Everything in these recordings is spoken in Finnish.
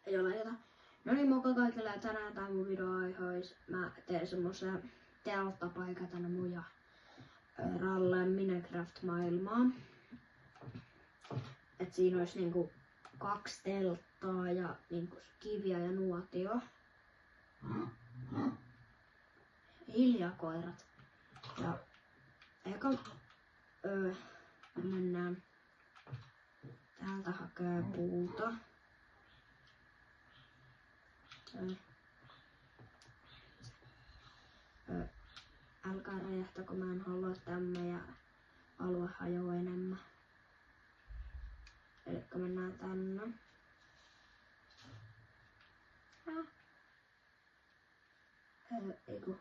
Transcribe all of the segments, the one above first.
ei ole jotain. No niin, moikka kaikille ja tänään tää mun video aiheis. Mä teen semmosen telttapaikan tänne mun ja Rallen Minecraft-maailmaan. Et siinä olisi niinku 2 telttaa ja niinku kiviä ja nuotio. Hiljaa koirat. Ja eka mennään täältä hakee puuta. Älkää räjähtäkö, mä en halua, että tämä alue hajoaa enemmän. Elikkä mennään tänne. Eiku.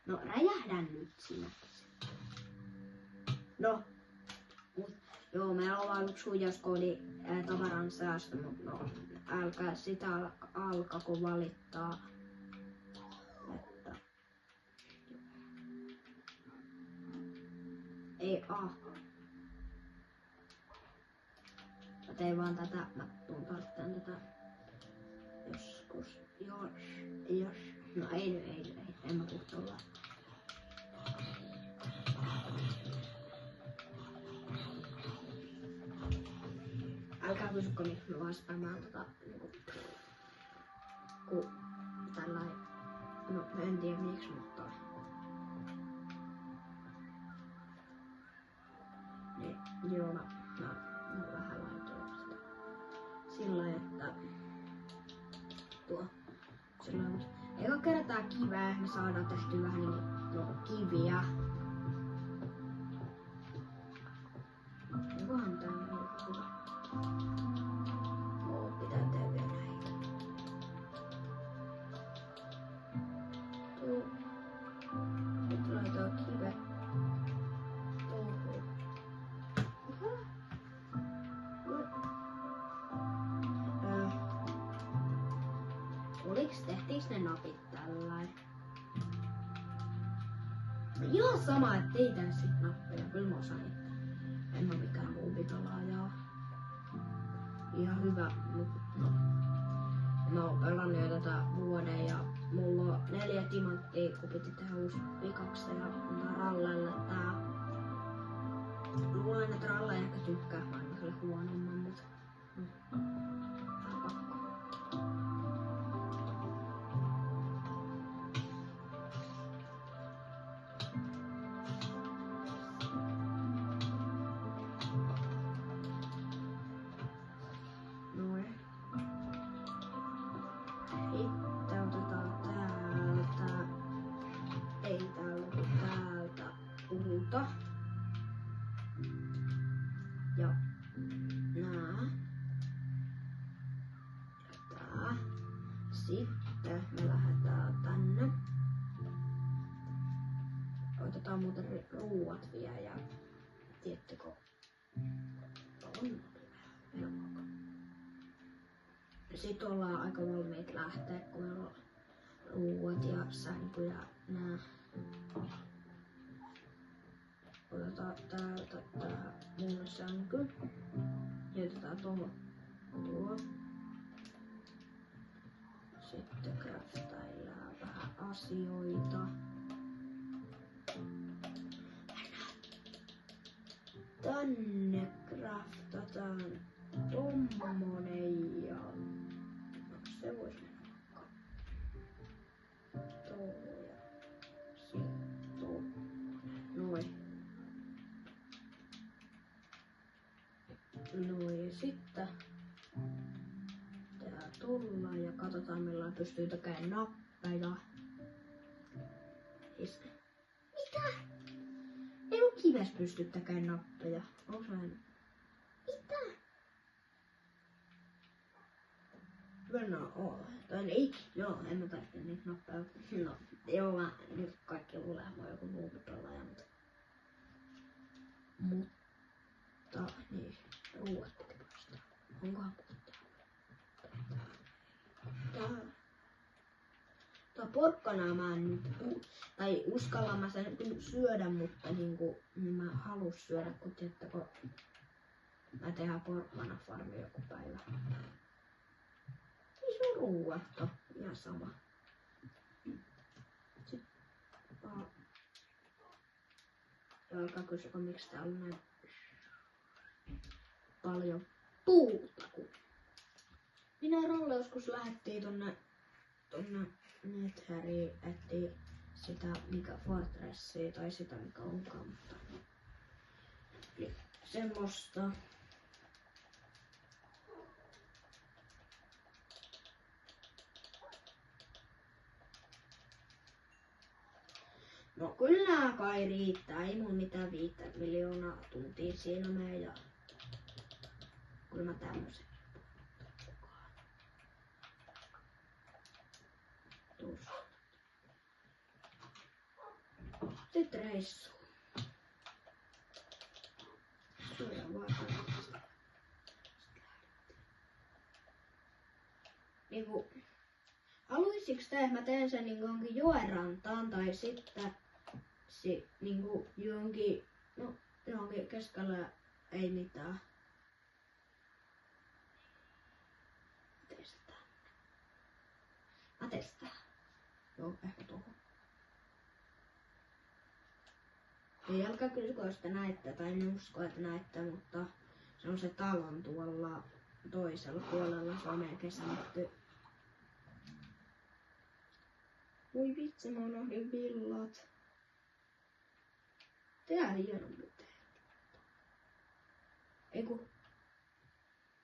No räjähdän nyt sinä. No. Joo, meillä on vain yksi huijauskoodi tavaran säästö, mutta no, älkää sitä alkako valittaa. Että... Ei Mä tein vaan tätä, mä tuun tarvitsen tätä joskus, jos, no ei, en mä puhu tollaan. Älkää kysykö, miksi mä vaan spämään niinku, tällainen, no en tiedä miksi, mutta niin, joo, mä vähän laitoin sitä sillä, että sillä, mutta eka kerätään kiveä, me saadaan tehtyä vähän niin kiviä. Onkohan tää on hyvä? Pitää tehdä vielä näitä. Nyt laitetaan kive. Tehtiinkö ne napit tällainen? Joo, sama, ettei tää sit nappeja. Kyllä mä osaan niitä. En mä mikään muupitolaajaa. Ihan hyvä, mutta no. Mä oon pelannut jo tätä vuoden ja mulla on 4 timanttia, kun piti tehdä uusi pikaksi ja antaa Rallelle tää. Luulen, että Ralle ehkä tykkää, mä annan sille huonomman, mutta tää on pakko. Ja nää. Ja tää. Sitten me lähdetään tänne. Otetaan muuten ruuat vielä ja tiedättekö, on helppoa. Sitten ollaan aika valmiit lähteä, kun meillä on ruuat ja sänky ja nää. Otetaan täältä tää mun sänky. Jätetään tuo. Sitten craftaillaan vähän asioita. Tänne craftataan tommonen ja se vois mennä vaikka tuo ja sit tuo. Noin. Noin ja sitten tää tullaan ja katsotaan milloin pystyy tekemään nappeja. Mitä? Ei mun kives pysty tekemään nappeja. Osaan. Mitä? Mennään tai ei. Joo, en mä tarvitse niitä nappeja. No, joo, mä nyt kaikki luulee, että mä oon joku muu pelaaja, mutta niin, ruuat piti paistaa. Onkohan puhuttu? Tää porkkanaa mä en nyt, tai uskallan mä sen syödä, mutta niinku, niin mä halus syödä, kun tiedätkö, mä tehdään porkkana farmi joku päivä. ruuatto. Ihan sama. Sitten alkaa kysyä, miksi täällä on näin paljon puuta. Minä ja Rolle joskus lähdettiin tonne Netheriin, etsiä sitä mikä Fortressia tai sitä mikä onkaan, mutta semmoista. No kyllä nää kai riittää, ei mun mitään 5 miljoonaa tuntia siinä mene ja kyllä mä tämmösen tuossa. Sitten reissu. Syödään vaan kaikista. Niinku, haluisiks te, että mä teen sen niinku jonkin joen rantaan tai sitten niinku johonkin keskellä ei mitään. Mä testaan. Joo, ehkä tuohon. Ei älkää kysyä, jos te näette, tai en usko, että näette, mutta se on se talon tuolla toisella puolella, se on meidän kesätty. Voi vitsi, mä unohdin villat. Tää hienompi tehdä. Eiku.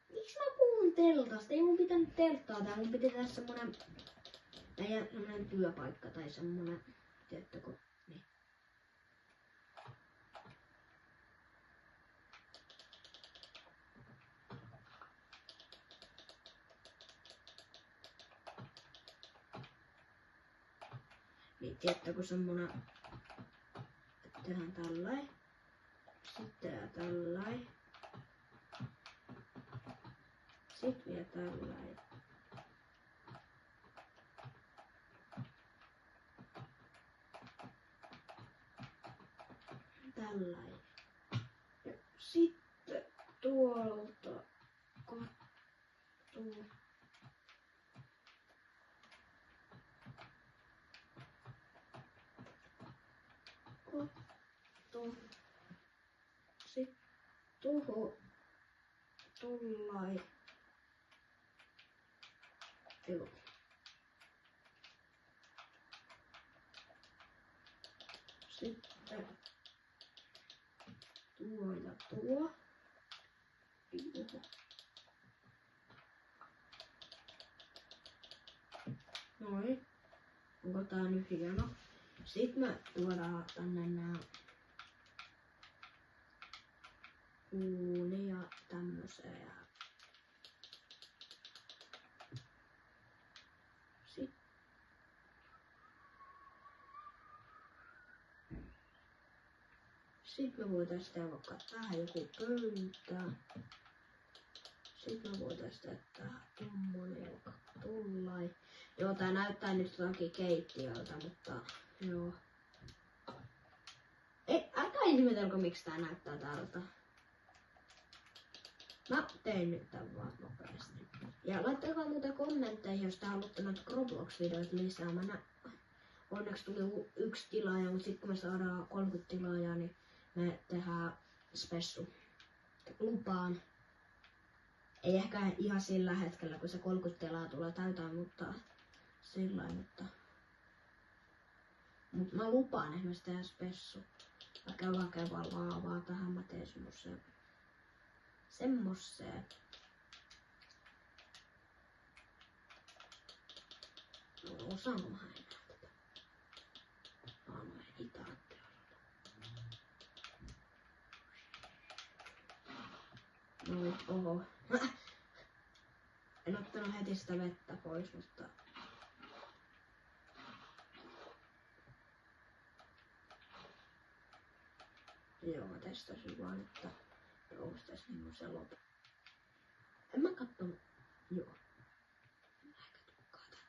Miksi mä puhun teltasta? Ei mun pitänyt telttaa täällä, mun piti tehdä semmonen työpaikka tai semmonen, tiedättekö, niin. Niin tiedättekö semmonen, että tehdään tällainen, sitten tehdään tällainen, sitten vielä tällainen. Tällainen. Ja sitten tuolta kattuu. Sitten tuohon tollain. Joo. Sitten tuo ja tuo. Joo. Noin. Onko tää nyt hieno? Sitten me tuodaan tänne nää uunia tämmösiä. Sitten me voitais tehdä vaikka tähän joku pöytä. Sitten me voitais tehdä tähän tommonen joka tollain. Joo, tää näyttää nyt jotakin keittiöltä, mutta joo. Ei, älkää ihmetelkö miksi tää näyttää tältä. Mä tein nyt tän vaan nopeasti. Ja laittakaa muuten kommentteihin, jos te haluatte noita Roblox-videoita lisää. Onneksi tuli 1 tilaaja, mutta sitten kun me saadaan 30 tilaajaa, niin me tehdään spessu. Lupaan. Ei ehkä ihan sillä hetkellä, kun se 30 tilaa tulee täytään, mutta sillain, että... Mut mä lupaan esimerkiksi tehdä spessu. Mä käyn hakemaan laavaa tähän, mä teen semmoseen. No, osaanko mä enää tätä? Mä oon noin hitaat. Noin, oho. En ottanut heti sitä vettä pois, mutta... Joo, mä testasin vaan, että onko tässä niinku se lopu. En mä kattonut. Joo. Ehkä tukkaa tänne.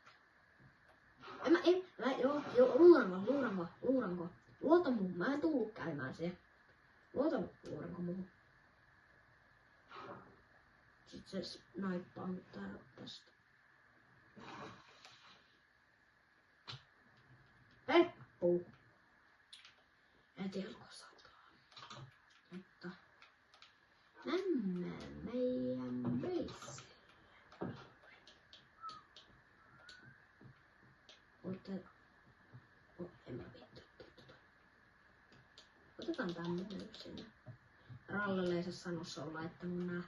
Luuranko. Luota muuhun, mä en tullut käymään siellä. Luuranko muuhun. Sitten se snaippaa mut täällä tästä. Peppu. En tiedä, onko sataa. Mutta mennään meidän veissille. En mä vittu. Otetaan tämmönen sinne. Rallelle ei saa sanoa, se on laittanut nää.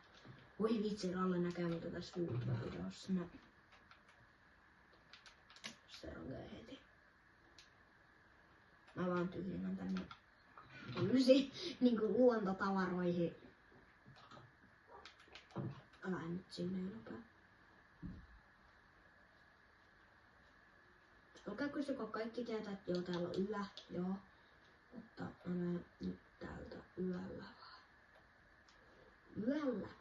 Voi vitsi, Ralle näkee mitä tässä YouTube-videossa. Se on heti. Mä vaan tyhjennän tänne tämmösiin niinku luontotavaroihin. Älä nyt sinne nopea. Olkaa kysyä, kaikki tietää, että joo täällä on yö, joo. Mutta mä nyt täältä yöllä vaan. Yöllä vaan.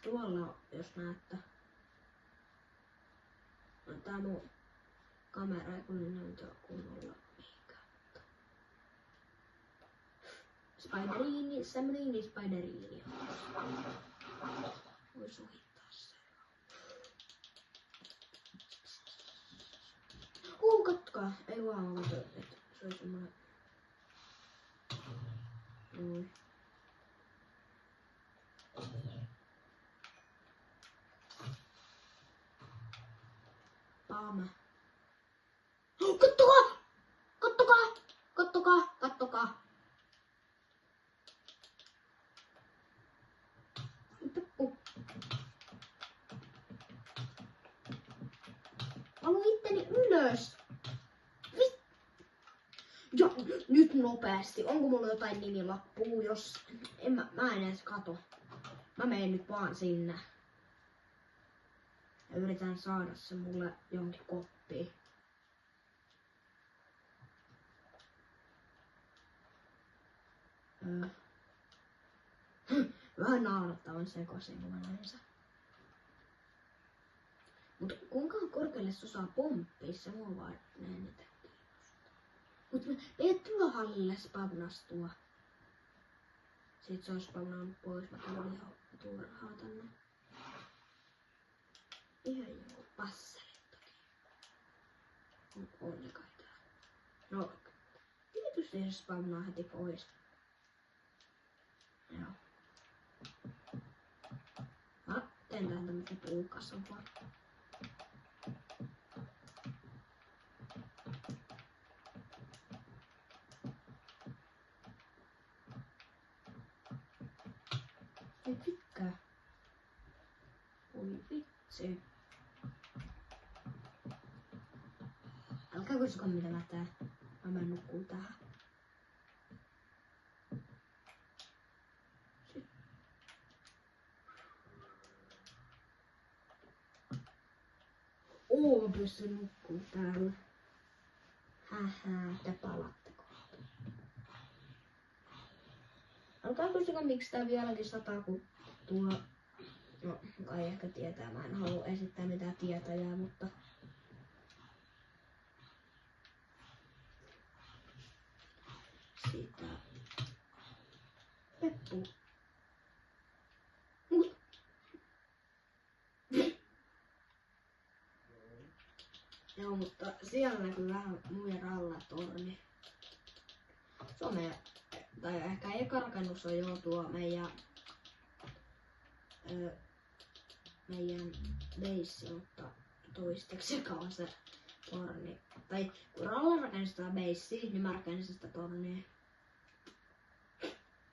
Tuolla, jos näette. No, tää mun kamera ei kun näytä kunnolla mihinkään. Spideriini, Samriini Spideriini. Voi suhittaa sen. Katkaa! Ei vaan ota, että se oli semmonen. Noin. Paama. Kattokaa! Kattokaa! Kattokaa! Kattokaa! Peppu. Haluan itteni ylös. Ja nyt nopeasti. Onko mulla jotain nimilappua? Jos mä en edes kato. Mä menen nyt vaan sinne. Ja yritän saada se mulle johonkin koppiin. Vähän naurattavan sekoisin, kun mä näin sen. Mut kuinka korkealle se osaa pomppia, se mua vaan näin niitä kiinnostaa. Mut ei työhallille spavnastua. Sit se on spavnannut pois, mä tulin ihan turhaa tänne. Ihan joku passelit toki. On ne kai täällä. No, tietysti se spavnaa heti pois. Joo. Teen tähän tämmösen puukassan vaan. Ei tykkää. Oi vitsi. Älkää kysykä mitä mä teen. Mä menen nukkuu tähän. Mä pystyn nukkuu täällä. Hähää, te palatteko? Älkää kysykö miksi tää vieläkin sataa, kun tuo... No, kai ehkä tietää. Mä en halua esittää mitään tietäjää, mutta... Sitä... Peppu. Joo, mutta siellä näkyy vähän muiden rallatorni. Se on meidän, tai ehkä eka rakennus on jo tuo meidän beissi, mutta toisteksi joka on se torni. Tai kun Ralla rakensi sitä beissiä, niin mä rakensin sitä tornia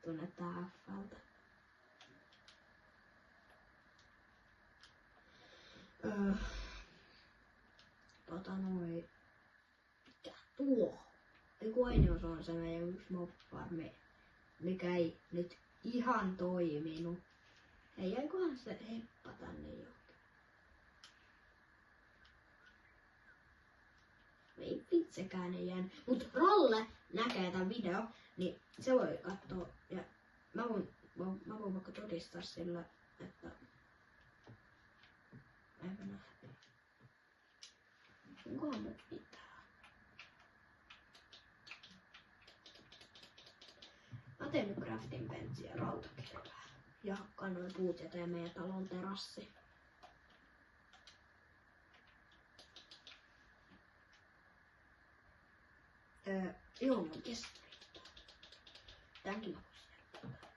tuonne F-ltä. Mikä tuo? Eiku Ainios on se meidän yksi mobfarmi, mikä ei nyt ihan toiminut. Hei, eikohan se heppa tänne johonkin? Ei vitsekään ei jäänyt. Mut Ralle näkee tän video, niin se voi kattoo. Ja mä voin vaikka todistaa sillä, että eipä nähty. Onkohan nyt mitään? Mä teen nyt crafting benchiä rautakirjaa. Ja hakkaan noin puut ja teen meidän talon terassi. Joo, mun kestä. Tämänkin mä voisin jättää.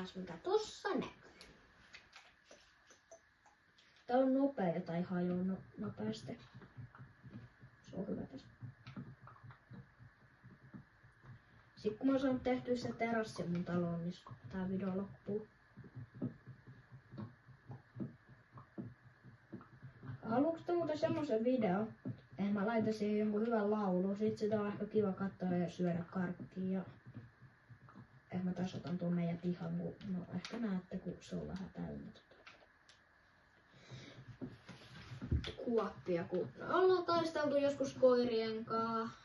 Katsotaas mikä tossa näkyy. Tää on nopea, jota ei hajoo nopeasti. Se on hyvä tässä. Sitten kun mä oon saanut tehtyä se terassi mun taloon, niin tää video loppuu. Haluatko te muuten semmosen video, että mä laitan siihen jonkun hyvän laulun, sit sitä on ehkä kiva katsoa ja syödä karkkia ja ehkä mä taas otan tuon meidän pihan, no ehkä näette kun se on vähän täynnä kuoppia, kun ollaan taisteltu joskus koirien kanssa,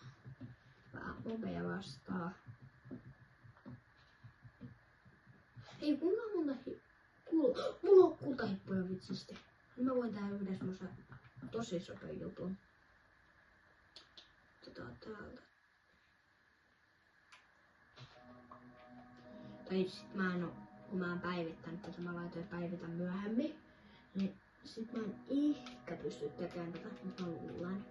vähän mobeja vastaan. Ei mulla on mulla on kultahippuja vitsisti. Mä voin tehdä yhden semmosen tosi sopen jutun. Täältä. Tai sit mä en oo, kun mä oon päivittänyt tätä, mä laitoin päivitän myöhemmin. Niin sit mä en ehkä pysty tekemään tätä, mutta mä luulen.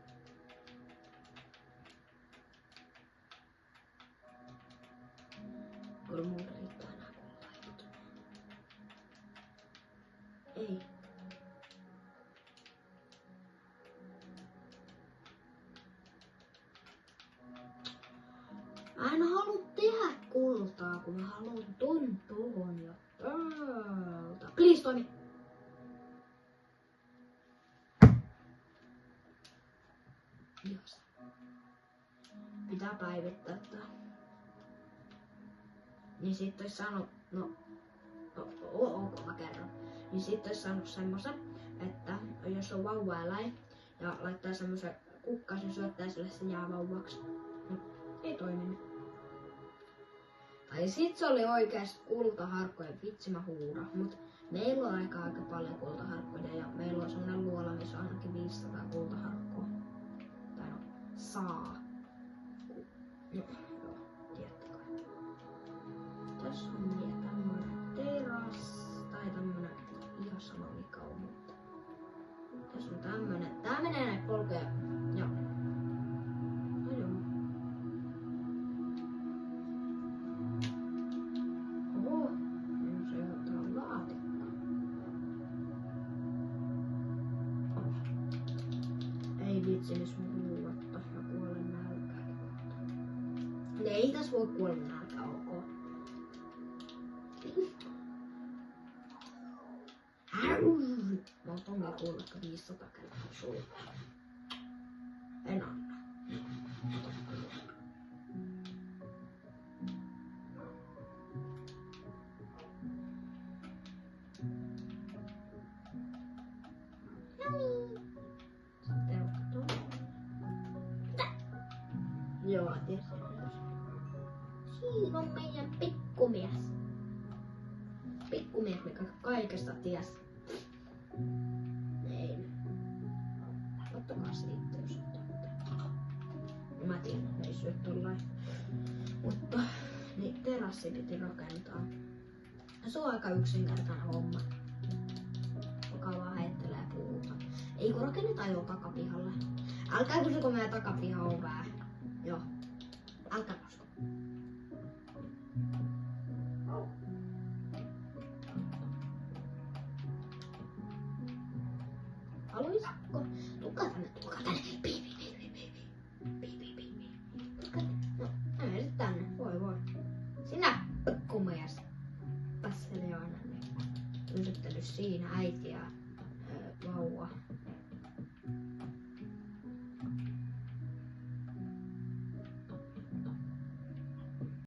Kyllä mulla riittää nää kultahipput. Ei. Mä en halua tehdä kultaa, kun mä haluan tuon ja täältä. Please toimi! Jos. Pitää päivittää tää. Niin sit ois saanut, mä kerron. Niin sit ois saanut semmosen, että jos on vauvaeläin ja laittaa semmosen kukkasen syöttää sille se jää vauvaksi. Ei toiminut. Tai sit se oli oikeesti kultaharkkoja, vitsi mä huudan. Mut meillä on aika paljon kultaharkkoja ja meillä on semmonen luola, missä on ainakin 500 kultaharkkoa. Tai no, saa. No, joo, tiedätte kai. Tässä on vielä tämmönen teras, tai tämmönen ihan sama mikä on, mutta tässä on tämmönen. Tää menee näin polkeen, joo. Vitsi, mun ruuatta ja kuolen nälkään. Ei tässä voi kuolla nälkää, ok. Mä oon tonkin kuullut 500 kertaa sulle. En anna. Joo, tietysti. Siinä on meidän pikkumies. Pikkumies, mikä kaikesta ties. Ei. Ottakaa siitä, jos ottaa. No mä tiedän, että ei syö tollain. Mutta niin terassi piti rakentaa. Se on aika yksinkertainen homma. Joka vaan heittelee puuta. Ei kun rakennetaan jo takapihalle. Älkää kysykö meidän takapiha on vähän. Joo. Älkää kosko. Haluisitko? Tukkaa tänne. No, mene sit tänne. Voi. Sinä, pikkumies. Passeli aina niin. Pysyttely siinä äitiä